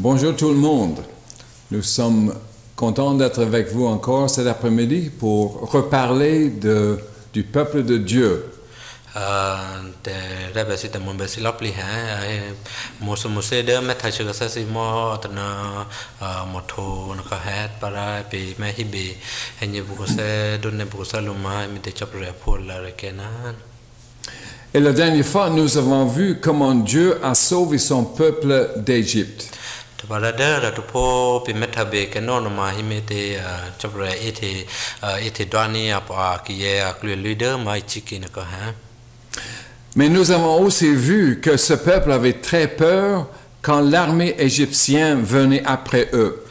Bonjour tout le monde. Nous sommes contents d'être avec vous encore cet après-midi pour reparler du peuple de Dieu. Et la dernière fois, nous avons vu comment Dieu a sauvé son peuple d'Égypte. Mais nous avons aussi vu que ce peuple avait très peur quand l'armée égyptienne venait après eux.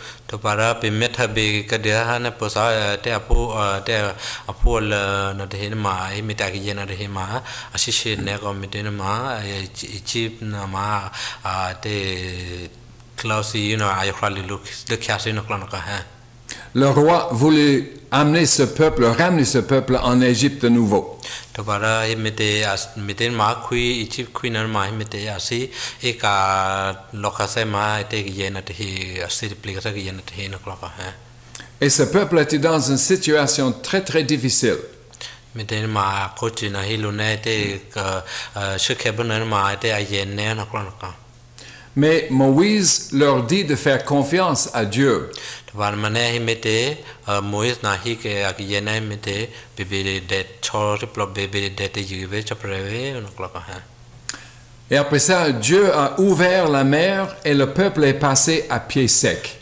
Le roi voulait ramener ce peuple en Égypte de nouveau. Et ce peuple était dans une situation très très difficile. Mais Moïse leur dit de faire confiance à Dieu. Et après ça, Dieu a ouvert la mer et le peuple est passé à pied sec.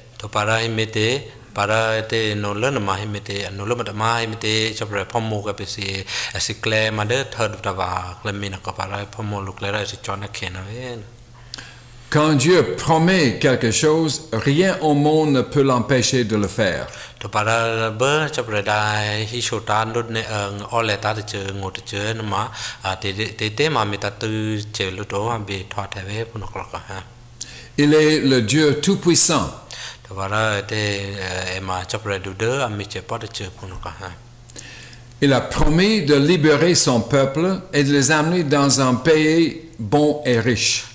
Quand Dieu promet quelque chose, rien au monde ne peut l'empêcher de le faire. Il est le Dieu tout-puissant. Il a promis de libérer son peuple et de les amener dans un pays bon et riche.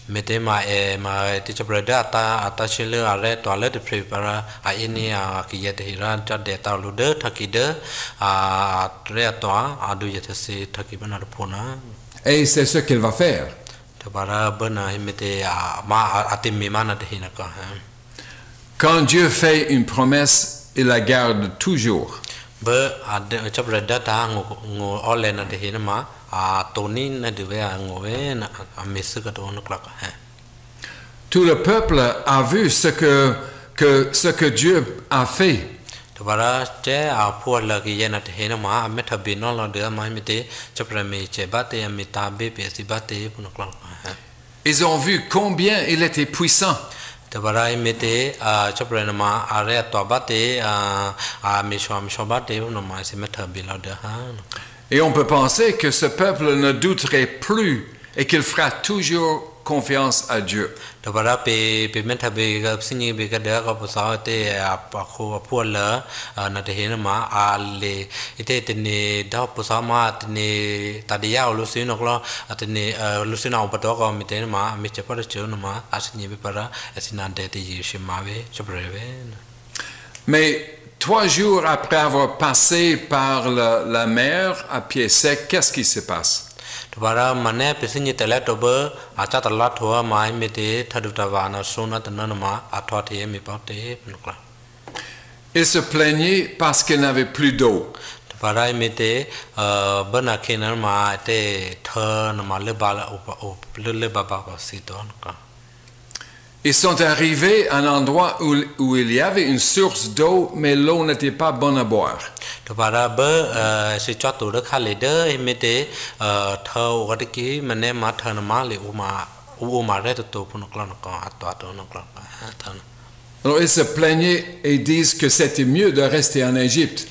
Et c'est ce qu'il va faire. Quand Dieu fait une promesse, il la garde toujours. Tout le peuple a vu ce que Dieu a fait. Ils ont vu combien il était puissant. Et on peut penser que ce peuple ne douterait plus et qu'il fera toujours confiance à Dieu. Mais 3 jours après avoir passé par la mer à pied sec, qu'est-ce qui se passe? Ils se plaignaient parce qu'ils n'avaient plus d'eau. Ils sont arrivés à un endroit où il y avait une source d'eau, mais l'eau n'était pas bonne à boire. Alors ils se plaignaient et disent que c'était mieux de rester en Égypte.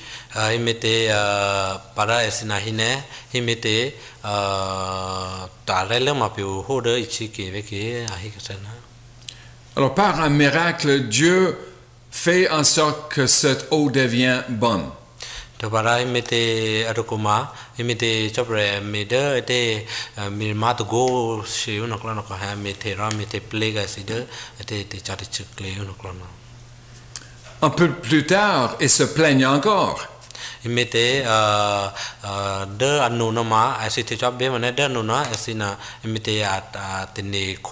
Alors par un miracle, Dieu fait en sorte que cette eau devient bonne. แต่ว่าเราไม่ได้อารมณ์มาไม่ได้ชอบเรื่องไม่ได้แต่มีมาตุโกชิวนักละนักฮะไม่ได้เราไม่ได้เพลย์กันสิเด้อแต่จัดจุดเลี้ยวนักละนะ Un peu plus tard, ils se plaignent encore. ไม่ได้เด้ออันนู้นมาไอ้สิ่งที่ชอบเบ้มันเด้อนู้นนะไอ้สิ่งน่ะไม่ได้ตินีโค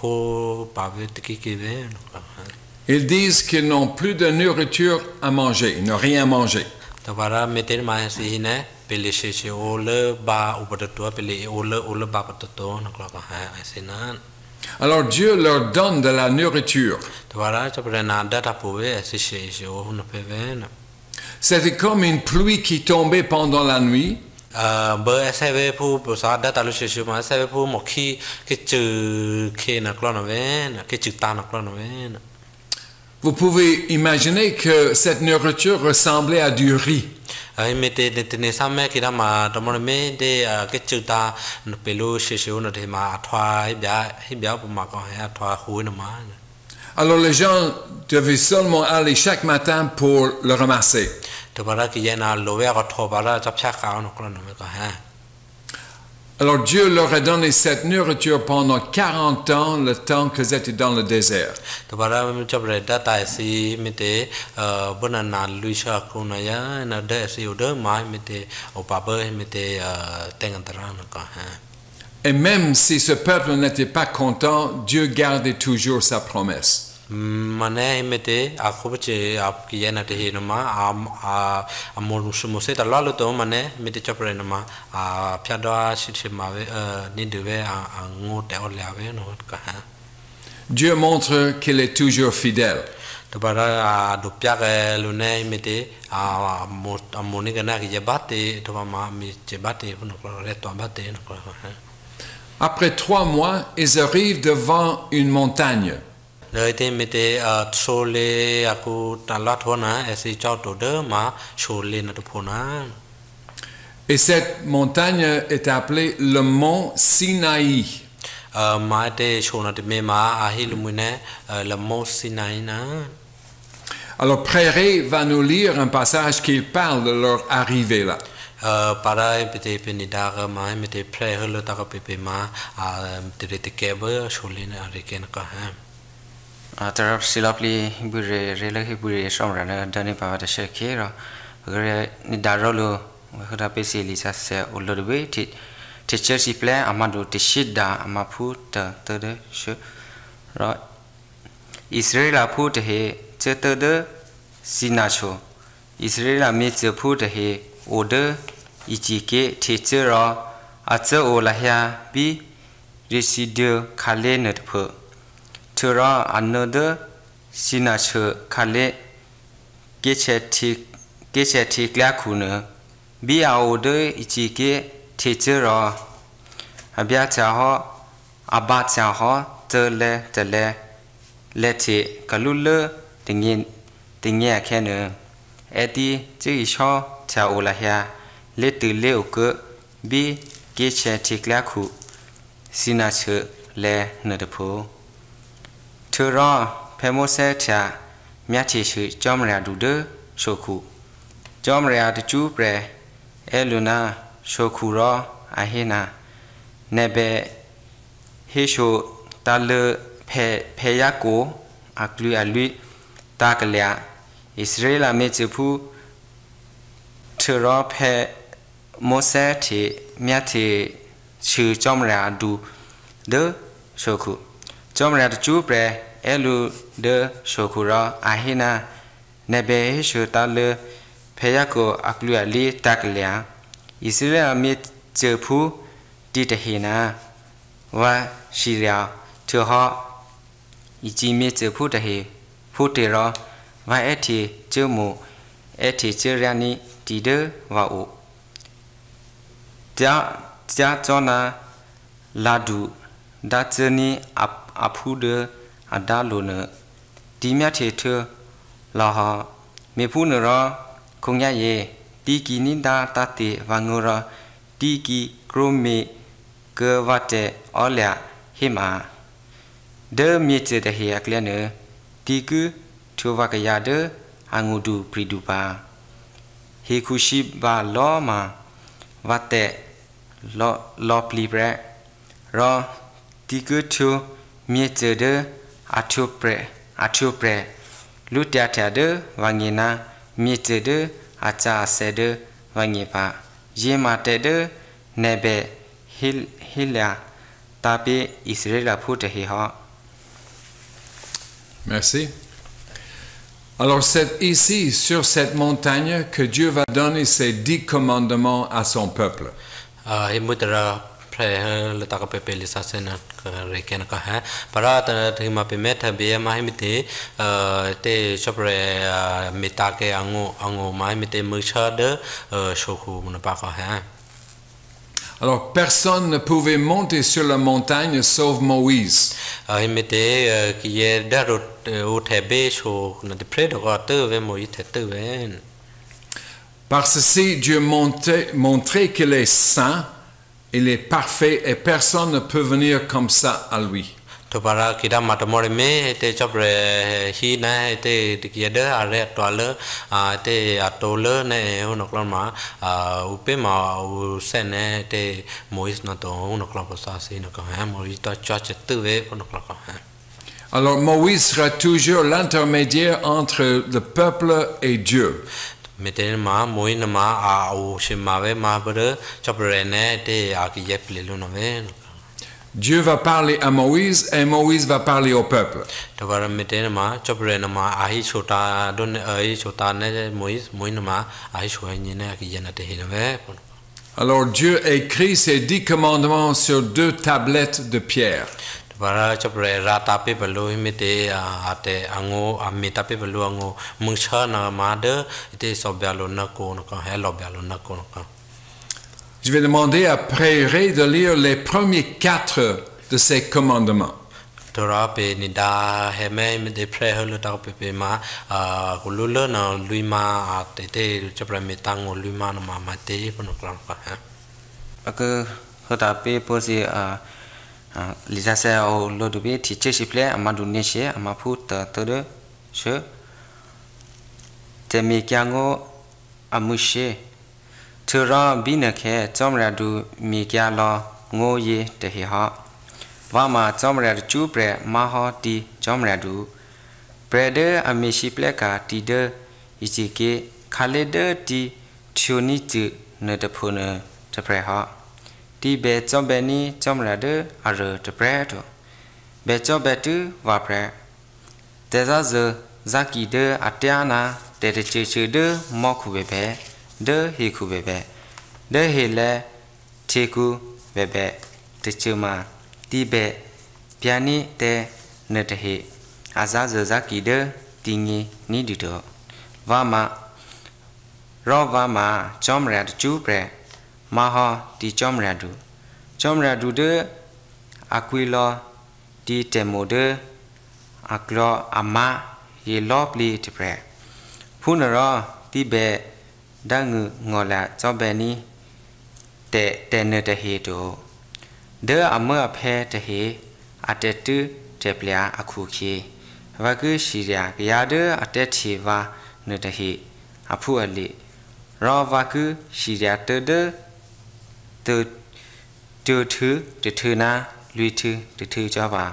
ปาวิตกิกิเบ้นักละ Ils disent qu'ils n'ont plus de nourriture à manger, ils n'ont rien mangé. แต่ว่าเราไม่ได้มาสิ่งนี้เป็นเรื่องเชื่อโอเลบาอุปถัมภ์เป็นเรื่องโอเลบาปัตโตนักละก็หาไอ้สิ่งนั้น Alors Dieu leur donne de la nourriture. แต่ว่าเราจะเป็นนาดาทับผู้เว้ไอ้สิ่งเชื่อหุ่นเปเวน C'était comme une pluie qui tombait pendant la nuit. เบอร์เซเวผู้ภาษาดาตาลุเชื่อมาเซเวผู้หมกขี้จืดขี้นักละนะเวนขี้จืดตานักละนะเวน Vous pouvez imaginer que cette nourriture ressemblait à du riz. ไม่ได้ในที่นี้สามแม่คิดมาตอนนั้นไม่ได้ขี้จืดตาเปลูเชื่อนะที่มาทวายให้เบียร์ผมมาก็ให้ทวายหูนมา Alors les gens devaient seulement aller chaque matin pour le ramasser. แต่ว่าที่ยันอาโลเวก็ทบาราจับชักเอานักละนะไม่ก็ฮะ Alors Dieu leur a donné cette nourriture pendant 40 ans, le temps qu'ils étaient dans le désert. แต่ว่าเราไม่จบเลยดาตายสิไม่ได้บนนานลุยชาคุณนายน่าได้สิอุดมไม่ไม่ได้อุปาเบอร์ไม่ได้แต่งกันตรานักฮะ Et même si ce peuple n'était pas content, Dieu gardait toujours sa promesse. มันไม่ได้คุบเจกิยันนาทีนมามุสมุสแต่ละลุตัวมันไม่ได้จบเลยมาพิจารณาชิมาเวนี่ดูเวงูแต่อดแล้วเวนักฮะ Dieu montre qu'il est toujours fidèle. แต่ว่าดูพิจารณาลุนไม่ได้มุนี่กันนะกิจบัตรแต่ว่ามามีเจบัตรพวกนักเรียนตัวบัตรนักฮะ Après 3 mois, ils arrivent devant une montagne. เลยที่ไม่ได้โชเลกูตลอดทั่วนะไอ้สิเจ้าตัวเดิมมาโชเลนะทุกคนนะ Et cette montagne est appelée le mont Sinaï. มาได้โชนะที่เมมาอาฮิลุมุนะละโมสินัยนะ Alors Préré va nous lire un passage qui parle de leur arrivée là. ปาได้ไปเป็นนิดาก็มาไม่ได้แพร่ให้เราตากไปมาติดติเกเบอร์โชเลนะอะไรกันก็ฮะแต่เราสิลปลีบุรีเรื่องที่บุรีสมรรถดันนี่ป่าวจะเชื่อเกี่ยวกับนิดาเราลูกเราไปสิลิซาเซอุลดเวที่เชื่อสิเพลอามาดูที่ชิดดาอามาพูดเตอเดชเราอิสราเอลพูดเหเจเตอเดสินาโชอิสราเอลมีเจพูดเหโอเดอิจิเกที่เจอเราอาจจะโอลาฮยาบีริสิเดคาเลนเดเพเธอรออันนเดสินาเชคาเลเกเชติกลาคูเนบีอาโอเดอิจิเกที่เจอรออาบยาจาฮออาบาจาฮอเจเลเลทิกลุเลติงเงี้ยแค่เนเอดีจื้อชอชาโอลาฮยาเลตุเลโอเกบีเกเชติกลาคูสินาเชเลเนเดโพเธอรอเพโมเซชาเมียที่ชื่อจอมเรียดูเดโชคูจอมเรียดจูเปรเอลูนาโชคูรออาเฮนาเนเบเฮโชตาเลเพยาโกอักลุอาลุตากเลียอิสราเอลเมจิพูเธอรอเพโมเซที่เมียที่ชื่อจอมเรียดูเดโชคูจอมเรียดจูเปรเอลูเดโชคูรออาเฮนาเนเบเฮโชตาเลเพยาโกอักลุอาลีตากเลียอิสราเอลเมจิพูดีเตเฮนาว่าชีเรียเธอฮออีจีเมจิพูเตเฮพูเตรอว่าเอทีเจอมูเอทีเจอเรียนีดีเดว่าโอจ้าจอนาลาดูดาเจนีอาพูเดอาดาโลเนดีเมียเทเธอลาฮาเมพูเนรอคงยาเยตีกีนิดาตาเตวังรอตีกีกรเมเกวัตเตอเลียเฮมาเดเมเจเดเฮียกเลเนตีกุทวากยาเดอางูดูปริดูปา he kushiba loma vate lo plibre ro tikutu mietede atupre lutiatade vangina mietede acha sede vangipa yematede nebe hilia tapi Israël pute ha. Merci. Alors c'est ici, sur cette montagne, que Dieu va donner ses 10 commandements à son peuple. le ta pe pe lisa sena re ken ka ha para ta thima pe me tha be ma hi mite te chopre meta ke ango ma mite mu cha de shoku mun pa ka ha. Alors personne ne pouvait monter sur la montagne sauf Moïse. Hi mite ki ye da ro o the be sho na de pre do ka te ve Moïse te ve. Parce que si Dieu montrait qu'il est saint, il est parfait et personne ne peut venir comme ça à lui. To para kita matamore me te chopre hi na te kiede are toile te atole ne unoklon ma upe ma u sene te Moïse na to unoklon sa si no ka Moïse ta chache tuve unoklon ka. Alors Moïse sera toujours l'intermédiaire entre le peuple et Dieu. Meten ma moi na ma au shimave ma bere chopre ne te aki yeple lu no ve. Dieu va parler à Moïse et Moïse va parler au peuple. Tawara meten ma chopre na ma ahi chota don ahi chota ne Moïse moi na ma ahi choi ni ne aki yena te hina ve. Alors Dieu écrit ses 10 commandements sur 2 tablettes de pierre. Para chopre rata pe balo himete ate ango amita pe balo ango mungsha na made ite sobialo na ko no ka hello bialo na ko no ka. Je vais demander à Prairie de lire les premiers 4 de ces commandements. Tora pe ni da heme me de pre le ta pe ma ko lulo na luima ate chopre metango luima na ma te no ka ha. Aka hota pe posi Lisa se o lodubi teacher shiple amadu neshe amapu tade she temi kyango amushe tura binake chomradu mi kyalo ngo ye tehi ha wama chomradu chupre maho ti chomradu brede amishiple ka ti de ichike khalede ti chuni tu ne de phone te pre ha ti be chombe ni chomradu are te pre to be chombe tu wa pre teza ze zaki de atyana te te che de moku bebe de hiku bebe de hele teku bebe te chuma ti be piani te ne te he azaze zaki de tingi ni di to vama rovama chomradu chu pre maha ti chomradu de aquilo ti temode aklo ama ye lopli te pre punara ti be dang ngola chobe ni te ne te he to de ama phe te he atetu te plya akhu khi va ku shirya kya de atet va ne te he aphu ali ra va ku shirya te de tu thu na lui thu cho ba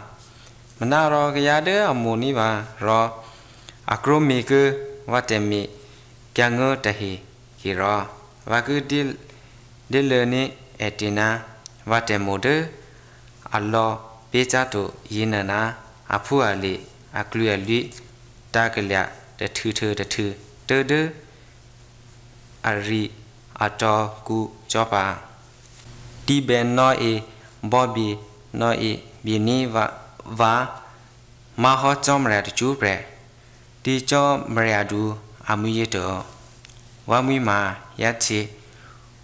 mana ro kya de amoni ba ro akromi ku watemi kyango te he kira vaku dil ni etina vatemode allo pechato yinana aphu ali aklu ali takalya de thu de ari ato ku chopa ti ben no e bobby no e bini va ma ho chomra de chu pre ti cho mrya du amuye to wa mui ma yachi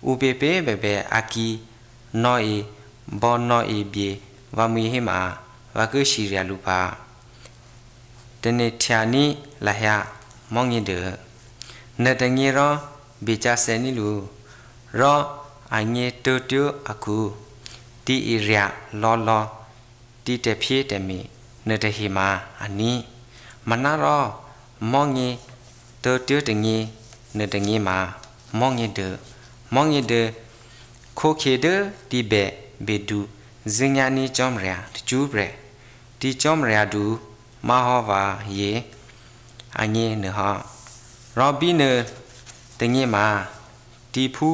upepe bebe aki no e bo no e bie wa mui hi ma wa ku shirya lu pa tene thani la ya mongi de ne de ngi ro bi cha se ni lu ro anye tu aku ti irya lo ti te phie te mi ne de hi ma ani mana ro mongi tu te ngi ne de ngi ma mong de ko khede ti be du zinya ni chom ria chu bre ti chom ria du ma ho va ye anye ne ha robi ne tengi ma ti phu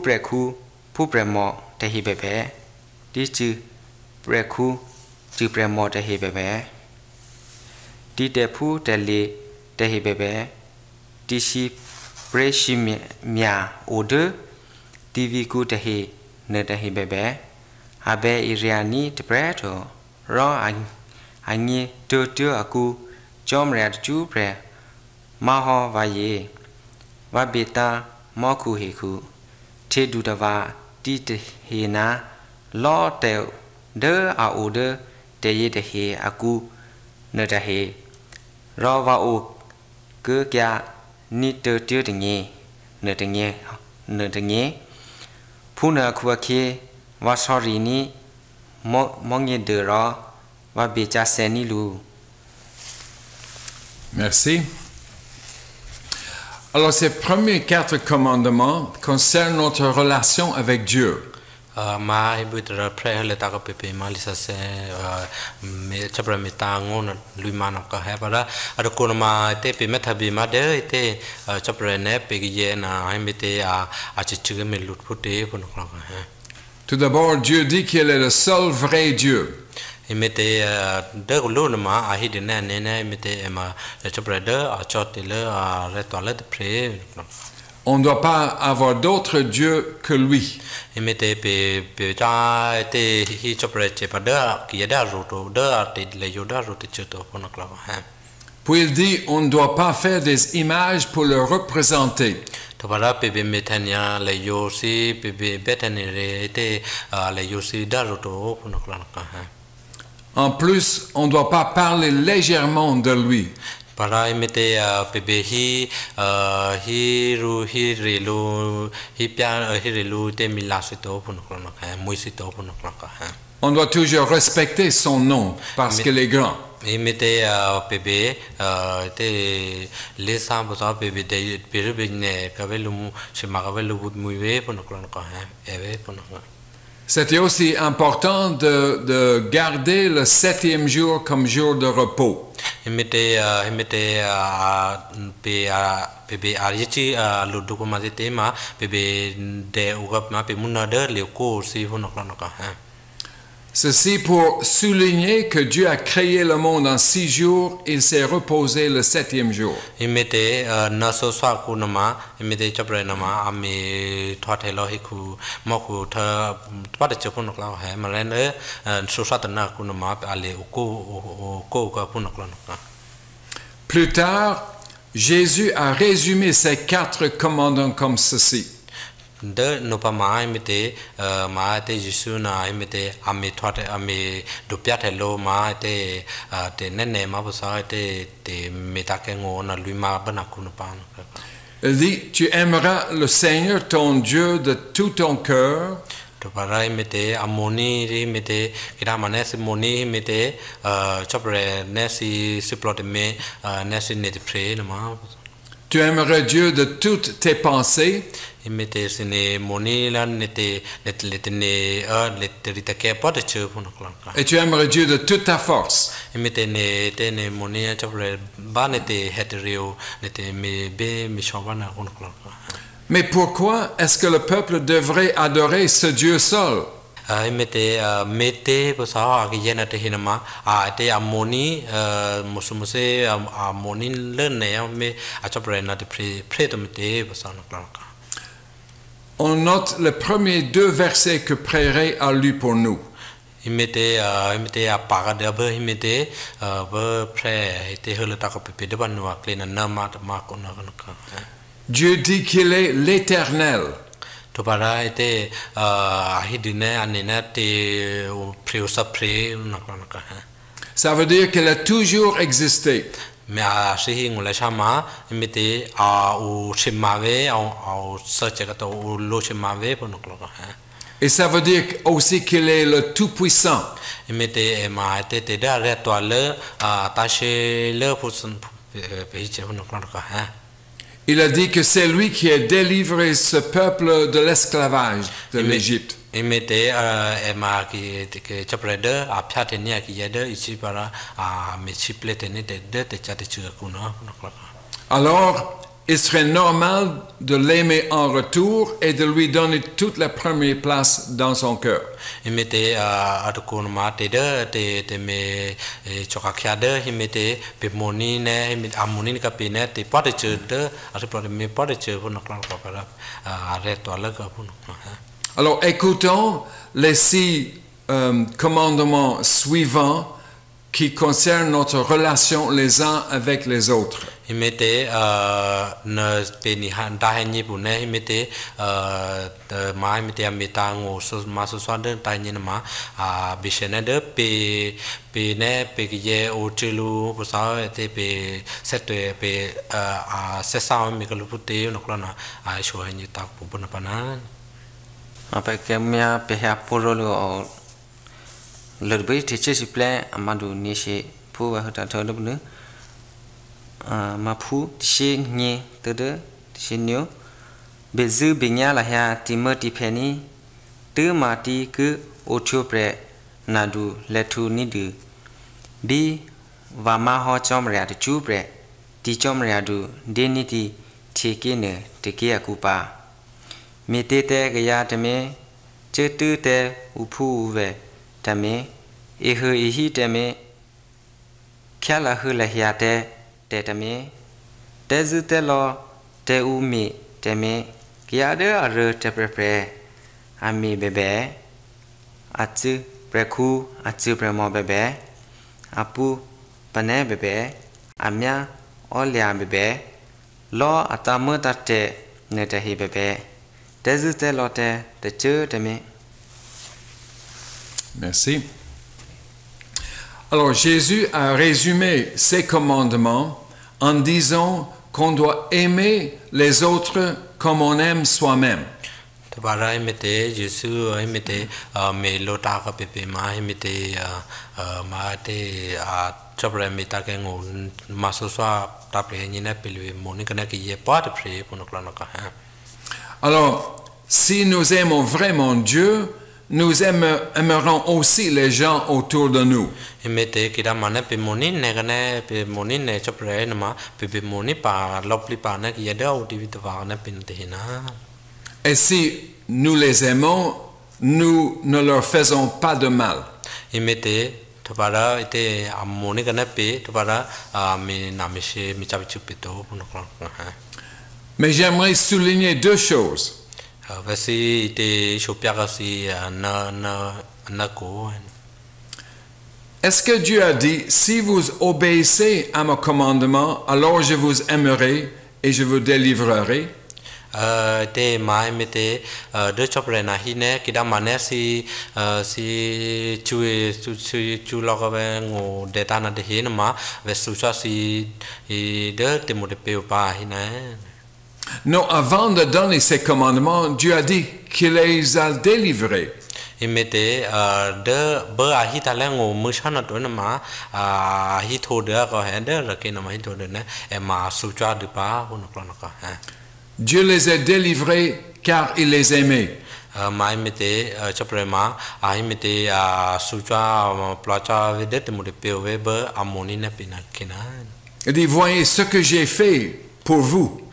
bre khu phu bre mo te hi be be ti chu bre khu chu bre mo te hi be be ti te phu te le te hi be be ti shi bre shi mya ode TV ku te hi ne te hi be be abe iriani te bre to ro anye to aku chom ria chu bre ma ho va ye va beta mo khu he khu te du da va ti te he na lo te de a o de te ye te he aku ne te he ro va o ke kya ni te te nge ne te nge phu na khu khe va sorry ni mo nge de ro va be cha se ni lu. Merci. Alors, ces premiers 4 commandements concernent notre relation avec Dieu. Ma ibutra prayer le ta ko pepe ma lisa se me chapra me ta ngon lui ma na ka ha para ar ko ma te pe metha bi ma de te chapra ne pe ye na ai me te a chichu me lut pute pon ko ha. Tout d'abord, Dieu dit qu'il est le seul vrai Dieu. Imete de lo ma a hidden ne imete ma chapra de a chot le a retoile de pre. On ne doit pas avoir d'autre Dieu que lui. Puis il dit, on ne doit pas faire des images pour le représenter. En plus, on ne doit pas parler légèrement de lui. Para imete pebe hi relu te milasito punokla ka muisito punokla ka. On doit toujours respecter son nom parce qu'il est grand. Imete pebe te lesa bosa pebe de pebe ne kavelu shimagavelu muive punokla ka eve punokla. C'était aussi important de garder le 7e jour comme jour de repos. Imete pebe arichi lu dokumate tema pebe de ugap ma pe munada le ko si honokla ka. Ceci pour souligner que Dieu a créé le monde en 6 jours, il s'est reposé le 7e jour. Imete naso swa ku nama imete chapre nama ame thwathe lo hiku moku tha pata chapun kla ha malane so satana ku nama ale ko ka punokla. Plus tard, Jésus a résumé ces 4 commandements comme ceci. De no pa ma imete ma te Jesu na imete ame thwate ame do pyathe lo ma te nene ma bosa te meta ke ngo na lui ma bana ku no pa. Il dit, tu aimeras le Seigneur ton Dieu de tout ton cœur, to para imete amoni ri imete kira manes moni imete chapre nesi suplote me nesi ne pray no ma. tu aimeras Dieu de toutes tes pensées, imete sine moni la nete letene letterita ke pot che punokla. et tu aimeras Dieu de toute ta force. Imete ne tene moni chapre ba nete heterio nete me be mi shobana punokla. Mais pourquoi est-ce que le peuple devrait adorer ce Dieu seul? Imete mete bosa ki yena te hinama te amoni musumuse amoni lene me achapre na te pretomte bosa no. On note les premiers 2 versets que Préré a lus pour nous. Imete a paga de be imete be pre te hole ta ko pe de banwa klena na ma ko na ka. Dieu dit qu'il est l'Éternel. To para ite hidine anena te preusa pre na ka. Ça veut dire qu'il a toujours existé. Me a sihi ngula sama imete o shimave o sache ka to lo shimave ponoklo ka. Et ça veut dire aussi qu'il est le Tout-Puissant. Imete ma te da re to le tache le pusun pe che ponoklo ka. Il a dit que c'est lui qui a délivré ce peuple de l'esclavage de l'Égypte. Imite ema ki chaprede a phyate nia ki yede ichi para a me chiplete ne de chate chukuno. Alors, il serait normal de l'aimer en retour et de lui donner toute la première place dans son cœur. Imite atukun ma te me chokakhade imite pe moni ne imite amoni ka pe ne te pade chude a me pade chu no klan ko para are to la ka puno. Alors, écoutons les 6 commandements suivants qui concernent notre relation les uns avec les autres. Imite na peni handa hanyi pune imite ma imite amita ngo so maso swade tanye ma bishene de pe ne pe ye o chelu posa te pe setwe pe sesa mi kalu pute no klana a sho hanyi ta puna pana apa kemia pehya porolo lerbe teacher si plan amadu ni she pu wa ta thon nu ma phu she nyi te de she nyo bezu binya la ha timothy pheni te ma ti ku ocho pre nadu letu ni du bi va ma ho chom ra de chu pre ti chom ra du de ni ti theke ne te ke ku pa mi te te gaya tame che tu te uphu ve tame e hu e hi tame kya la hu la hya te tame te zu te lo te u mi tame kya de ar te pre pre a mi bebe a chu pre khu a chu pre mo bebe a pu pane bebe a mya o lya bebe lo atamu ta te ne te hi bebe. Merci. Alors Jésus a résumé ses commandements en disant qu'on doit aimer les autres comme on aime soi-même. Tabara imite Jésus imite me lota ka pepe ma imite ma te chapra mita ke ngo masoswa tapre ni na pelu moni kana ki ye pas de prier pour nous clanaka. Alors, si nous aimons vraiment Dieu, nous aimerons aussi les gens autour de nous. Et si nous les aimons, nous ne leur faisons pas de mal. Mais j'aimerais souligner 2 choses. Est-ce que Dieu a dit, si vous obéissez à mon commandement, alors je vous aimerai et je vous délivrerai? Non, avant de donner ses commandements, Dieu a dit qu'il les a délivrés. Dieu les a délivrés car il les aimait. Il dit, voyez ce que j'ai fait pour vous.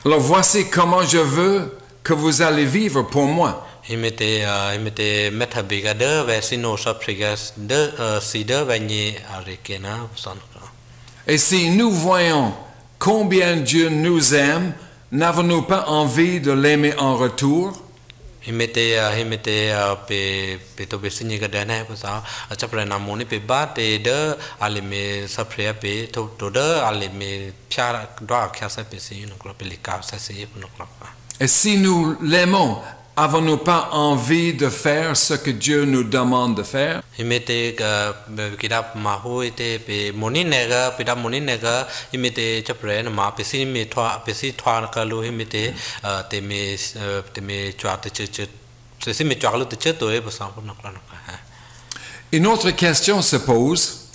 Alors voici comment je veux que vous allez vivre pour moi. Et si nous voyons combien Dieu nous aime, n'avons-nous pas envie de l'aimer en retour? Et si nous l'aimons, avons-nous pas envie de faire ce que Dieu nous demande de faire? Une autre question se pose.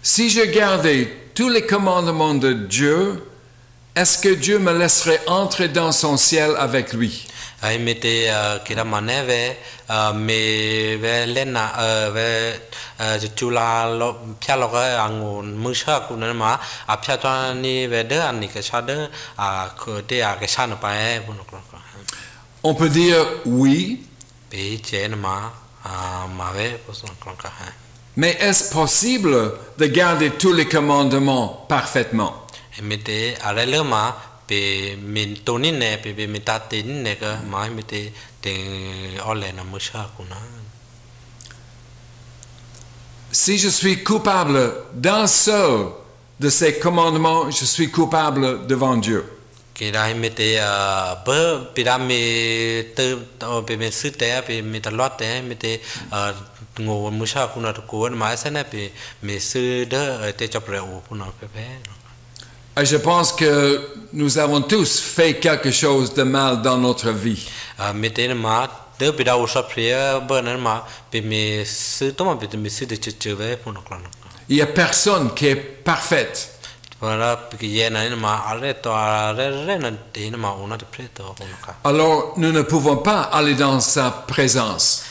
Si je gardais tous les commandements de Dieu, est-ce que Dieu me laisserait entrer dans son ciel avec lui? On peut dire oui. Mais est-ce possible de garder tous les commandements parfaitement? Si je suis coupable d'un seul de ces commandements, je suis coupable devant Dieu. Et je pense que nous avons tous fait quelque chose de mal dans notre vie. Il n'y a personne qui est parfaite. Alors nous ne pouvons pas aller dans sa présence.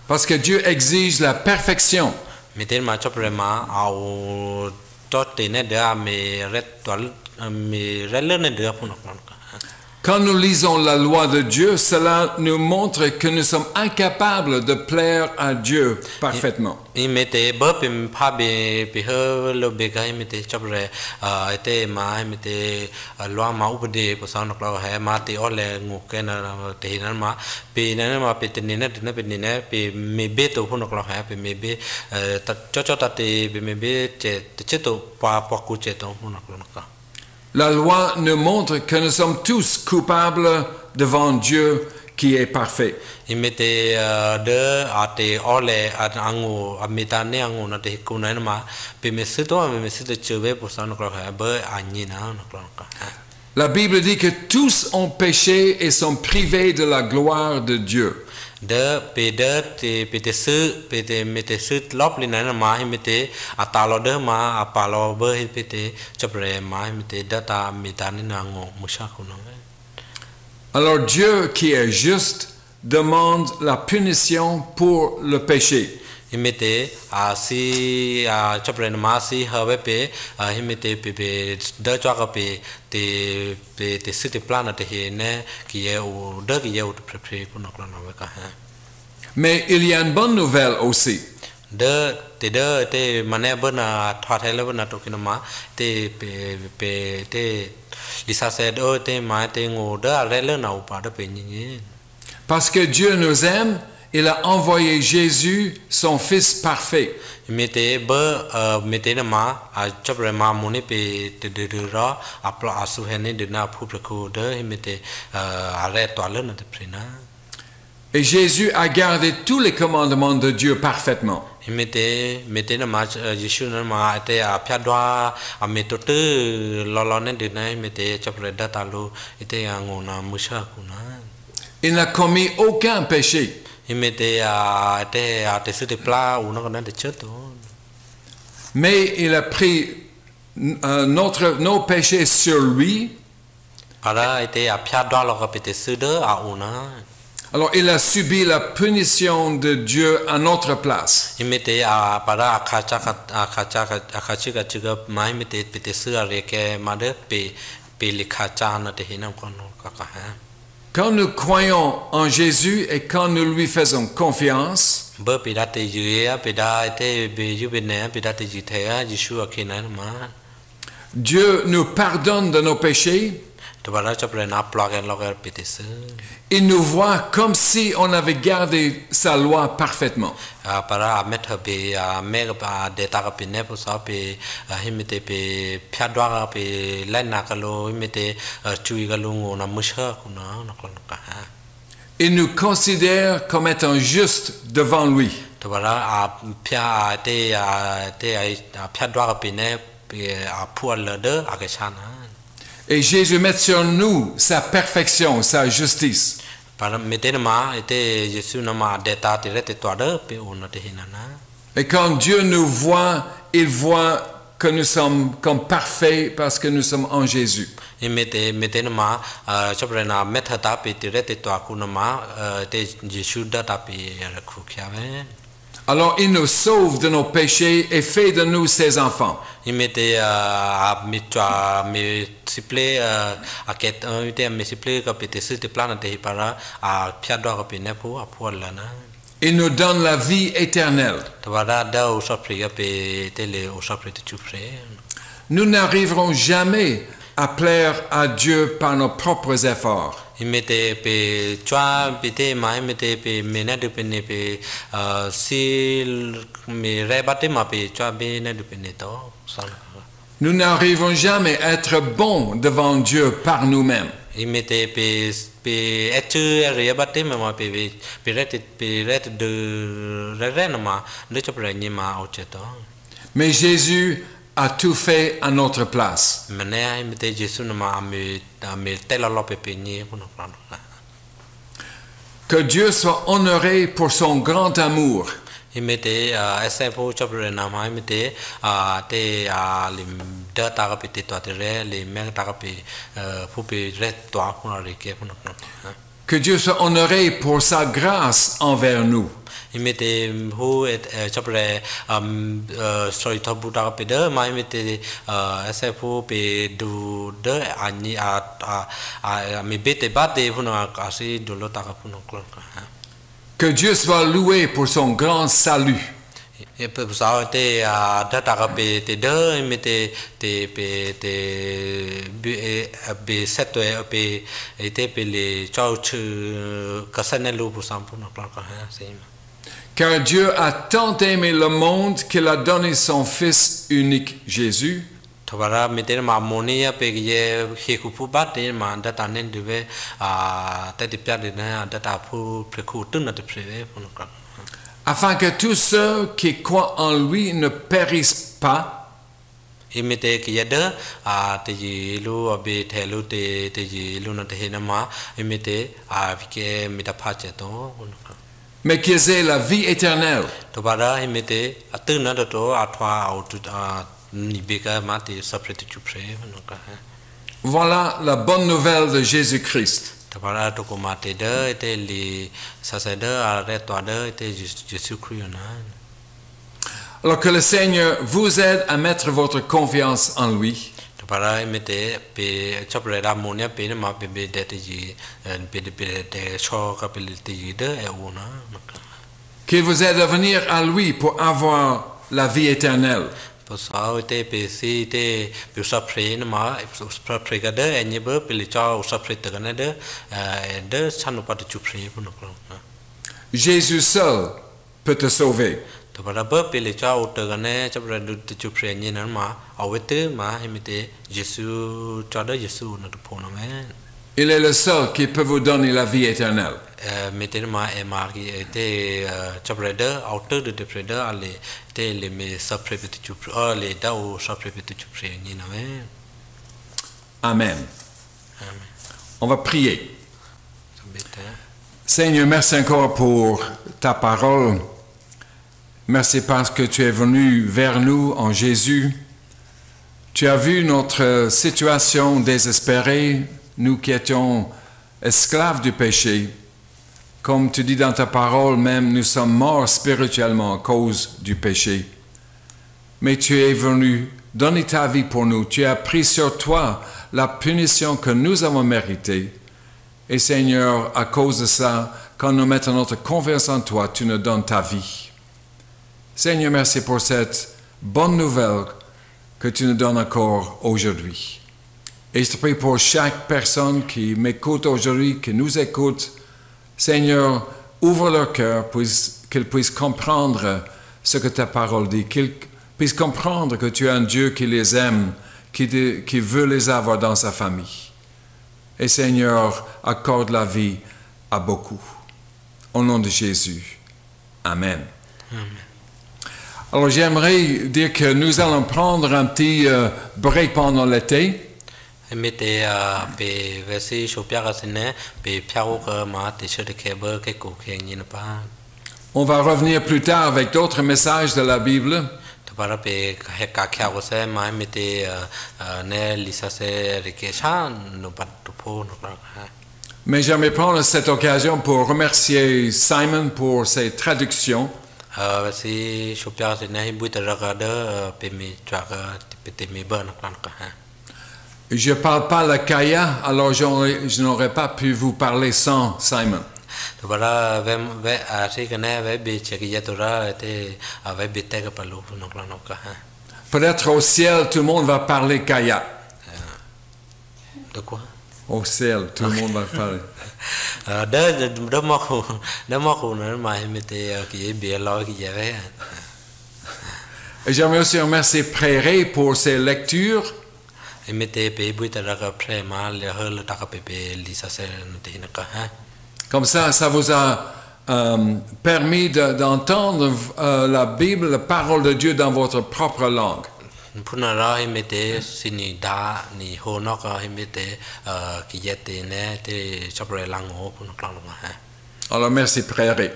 Parce que Dieu exige la perfection. Quand nous lisons la loi de Dieu, cela nous montre que nous sommes incapables de plaire à Dieu parfaitement. La loi nous montre que nous sommes tous coupables devant Dieu qui est parfait. La Bible dit que tous ont péché et sont privés de la gloire de Dieu. Alors Dieu qui est juste demande la punition pour le péché. Mais il y a une bonne nouvelle aussi. Parce que Dieu nous aime, il a envoyé Jésus, son Fils parfait. Et Jésus a gardé tous les commandements de Dieu parfaitement. Il n'a commis aucun péché. Mais il a pris nos péchés sur lui. Alors il a subi la punition de Dieu à notre place. Quand nous croyons en Jésus et quand nous lui faisons confiance, Dieu nous pardonne de nos péchés. Il nous voit comme si on avait gardé sa loi parfaitement. Il nous considère comme étant justes devant lui. pour le de akechana Et Jésus met sur nous sa perfection, sa justice. par metenama était Jésus nama data tirete toade pe on te hinana Et quand Dieu nous voit, il voit que nous sommes comme parfaits parce que nous sommes en Jésus. et metenama choprena methata pe tirete to akunama te Jésus data pe rakhukiave. Alors il nous sauve de nos péchés et fait de nous ses enfants. Il mettait à me ciblé à quête un me ciblé que peut être de plan de para à piador que nepo à pour lana. Il nous donne la vie éternelle. Tabara da au sapria pe tele au sapria de chupre. Nous n'arriverons jamais à plaire à Dieu par nos propres efforts. Il mettait pe choa pete mai mettait pe mena de pene pe si me rebate ma pe choa bene de pene to. Nous n'arriverons jamais à être bons devant Dieu par nous-mêmes. Il mettait pe etu rebate ma pe rete de renama de chopra ni ma ocheto. Mais Jésus a tout fait à notre place. Mene il mettait Jésus nama ame tela lope pe ni pour nous prendre. Que Dieu soit honoré pour son grand amour. Il mettait essaie pour chopra nama il mettait te les data rapete toi les mer tarape pour pe ret toi pour arrêter pour nous prendre. Que Dieu soit honoré pour sa grâce envers nous. Il mettait who et chopre sorry tabu tarape de mai mettait essaie pour pe du de ani a me bete bate pour nous assez de l'autre pour nous prendre. Que Dieu soit loué pour son grand salut. Et pour ça te data rape te de mete te be set pe était pe les church kasanelu pour ça pour nous prendre c'est. Car Dieu a tant aimé le monde qu'il a donné son Fils unique Jésus, Tabara meter ma monia pe ye hekupu bate ma data nen deve tete piade na data pour preku tuna te preve pour nous. afin que tous ceux qui croient en lui ne périssent pas, Il mettait qu'il y a deux te yilu abe telu te yilu na te hinama il mettait avec metapacheto. mais qu'ils aient la vie éternelle. Tabara il mettait à tuna de to à toi ni beka mate separate tu pray. Voilà la bonne nouvelle de Jésus-Christ. Tabara to komate de était les sacerdotes arrête toi de était Jésus-Christ. Alors que le Seigneur vous aide à mettre votre confiance en lui. Tabara il mettait pe chopre da monia pe ma pe de te ji pe de cho capilité de et ona. Qu'il vous aide à venir à lui pour avoir la vie éternelle. Pour ça était pe si te pe sapre ma sapre ga de et ni be pe le cha sapre te ga de chanu pa tu pri pour nous. Jésus seul peut te sauver. Tabara be pe le cha o te ga ne chopre de tu pri ni na ma awete ma imite Jésus cha de Jésus na tu pona men. Il est le seul qui peut vous donner la vie éternelle. Mettez-moi et Marie était chabreda, auteur de préda, les mes saprépites, les dao saprépites, Amen. On va prier. Seigneur, merci encore pour ta parole. Merci parce que tu es venu vers nous en Jésus. Tu as vu notre situation désespérée, nous qui étions esclaves du péché. Comme tu dis dans ta parole même, nous sommes morts spirituellement à cause du péché. Mais tu es venu donner ta vie pour nous. Tu as pris sur toi la punition que nous avons méritée. Et Seigneur, à cause de ça, quand nous mettons notre confiance en toi, tu nous donnes ta vie. Seigneur, merci pour cette bonne nouvelle que tu nous donnes encore aujourd'hui. Et je te prie pour chaque personne qui m'écoute aujourd'hui, qui nous écoute. Seigneur, ouvre leur cœur pour qu'ils puissent comprendre ce que ta parole dit, qu'ils puissent comprendre que tu es un Dieu qui les aime, qui veut les avoir dans sa famille. Et Seigneur, accorde la vie à beaucoup. Au nom de Jésus. Amen. Amen. Alors j'aimerais dire que nous allons prendre un petit break pendant l'été. Mete pe vesi shopia kasine pe piao ka ma te chere kebe ke ko ke ni pa. On va revenir plus tard avec d'autres messages de la Bible. To para pe ka kya ko se ma mete ne lisa se rekesha no pa to po no pa. Mais j'aimerais prendre cette occasion pour remercier Simon pour ses traductions. Vesi shopia kasine bu te raga de pe mi tra pe te mi ba no pa ka. Je ne parle pas le Kaya, alors je n'aurais pas pu vous parler sans Simon. Peut-être au ciel, tout le monde va parler Kaya. De quoi? Au ciel, tout le monde va parler. Et j'aimerais aussi remercier Préré pour ses lectures. Comme ça vous a permis d'entendre la Bible, la parole de Dieu dans votre propre langue. Alors merci Préré.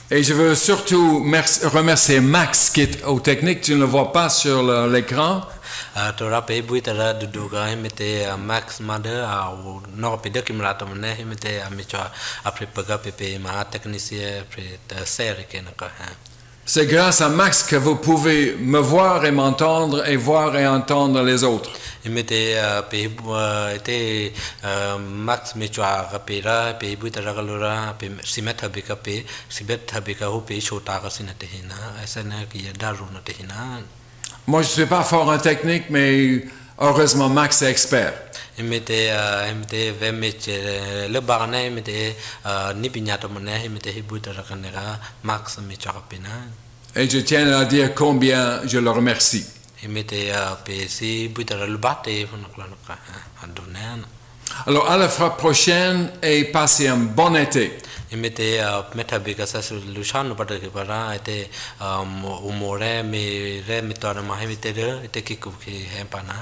Et je veux surtout remercier Max qui est aux techniques, tu ne le vois pas sur l'écran. Tora pe buitara duduga himete Max Mother au no pe de kimra to ne himete amicha apre paga pepe ma technicien pre serre que na ka. C'est grâce à Max que vous pouvez me voir et m'entendre et voir et entendre les autres. Himete pe ete Max mecha kapira pe buitara galura pe simet habika pe sibet habika ho pe chota ka sinate hina asana ki daru na te hina. Moi, je ne suis pas fort en technique, mais heureusement, Max est expert. Et je tiens à dire combien je le remercie. Alors, à la fois prochaine et passez un bon été. Imite metabika sa solution pada ke para ete umore me re mitara mahimite de ete ki ku ki hempana